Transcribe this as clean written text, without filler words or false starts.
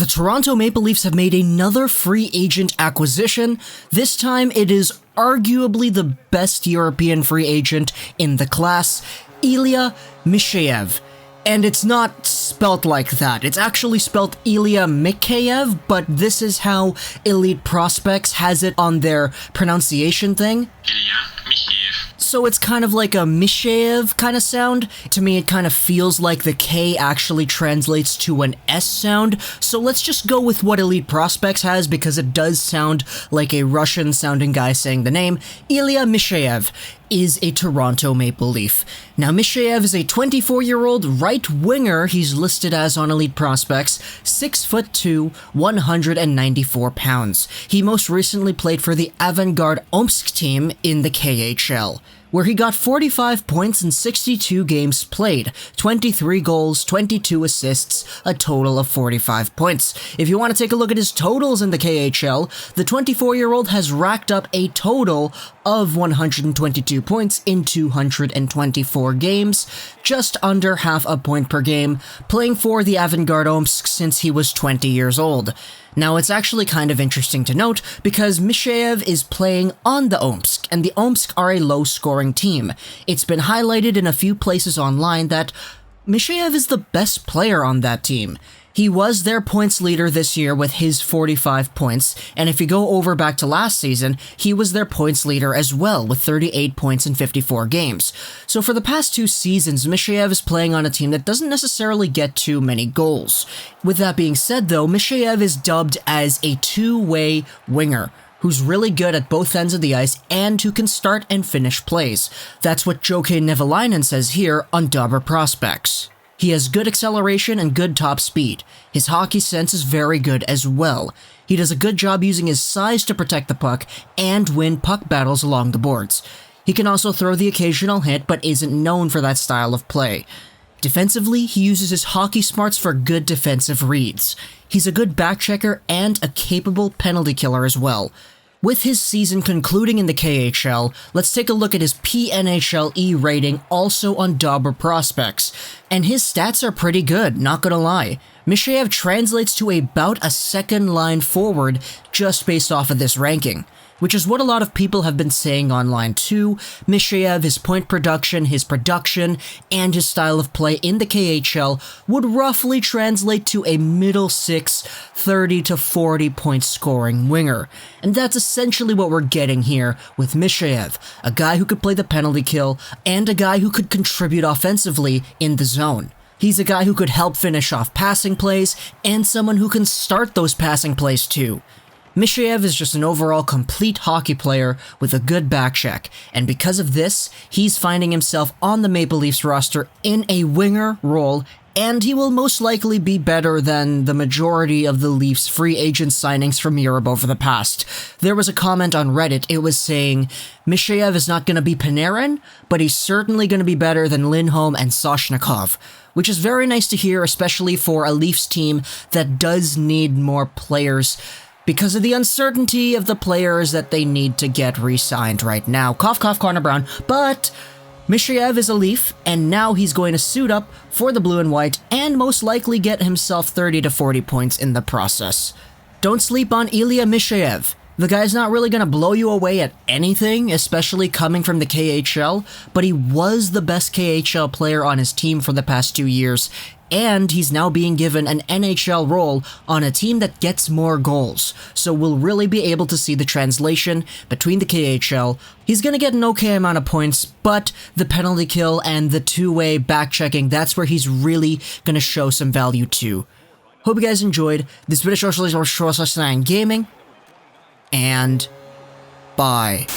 the Toronto Maple Leafs have made another free agent acquisition. This time it is arguably the best European free agent in the class, Ilya Mikheyev. And it's not spelt like that. It's actually spelt Ilya Mikheyev, but this is how Elite Prospects has it on their pronunciation thing. Ilya Mikheyev. So it's kind of like a Mikheyev kind of sound. To me, it kind of feels like the K actually translates to an S sound. So let's just go with what Elite Prospects has because it does sound like a Russian-sounding guy saying the name. Ilya Mikheyev is a Toronto Maple Leaf. Now, Mikheyev is a 24-year-old right winger. He's listed as on Elite Prospects, 6'2", 194 pounds. He most recently played for the Avangard Omsk team in the KHL, where he got 45 points in 62 games played, 23 goals, 22 assists, a total of 45 points. If you want to take a look at his totals in the KHL, the 24-year-old has racked up a total of 122 points in 224 games, just under half a point per game, playing for the Avangard Omsk since he was 20 years old. Now, it's actually kind of interesting to note because Mikheyev is playing on the Omsk, and the Omsk are a low-scoring team. It's been highlighted in a few places online that Mikheyev is the best player on that team. He was their points leader this year with his 45 points, and if you go over back to last season, he was their points leader as well with 38 points in 54 games. So for the past 2 seasons, Mikheyev is playing on a team that doesn't necessarily get too many goals. With that being said though, Mikheyev is dubbed as a two-way winger, who's really good at both ends of the ice and who can start and finish plays. That's what Joke Nevalainen says here on Dobber Prospects. He has good acceleration and good top speed. His hockey sense is very good as well. He does a good job using his size to protect the puck and win puck battles along the boards. He can also throw the occasional hit but isn't known for that style of play. Defensively, he uses his hockey smarts for good defensive reads. He's a good backchecker and a capable penalty killer as well. With his season concluding in the KHL, let's take a look at his PNHLE rating also on Dobber Prospects. And his stats are pretty good, not gonna lie. Mikheyev translates to about a second-line forward just based off of this ranking, which is what a lot of people have been saying online too. Mikheyev, his point production, his production, and his style of play in the KHL would roughly translate to a middle six, 30 to 40 point scoring winger. And that's essentially what we're getting here with Mikheyev, a guy who could play the penalty kill and a guy who could contribute offensively in the zone. He's a guy who could help finish off passing plays and someone who can start those passing plays too. Mikheyev is just an overall complete hockey player with a good backcheck, and because of this, he's finding himself on the Maple Leafs roster in a winger role, and he will most likely be better than the majority of the Leafs free agent signings from Europe over the past. There was a comment on Reddit, it was saying, Mikheyev is not going to be Panarin, but he's certainly going to be better than Lindholm and Soshnikov, which is very nice to hear, especially for a Leafs team that does need more players because of the uncertainty of the players that they need to get re-signed right now. Cough, cough, Connor Brown. But Mikheyev is a Leaf, and now he's going to suit up for the blue and white and most likely get himself 30 to 40 points in the process. Don't sleep on Ilya Mikheyev. The guy's not really going to blow you away at anything, especially coming from the KHL, but he was the best KHL player on his team for the past 2 years, and he's now being given an NHL role on a team that gets more goals, so we'll really be able to see the translation between the KHL. He's going to get an okay amount of points, but the penalty kill and the two-way back-checking, that's where he's really going to show some value too. Hope you guys enjoyed this video of Gaming, and bye.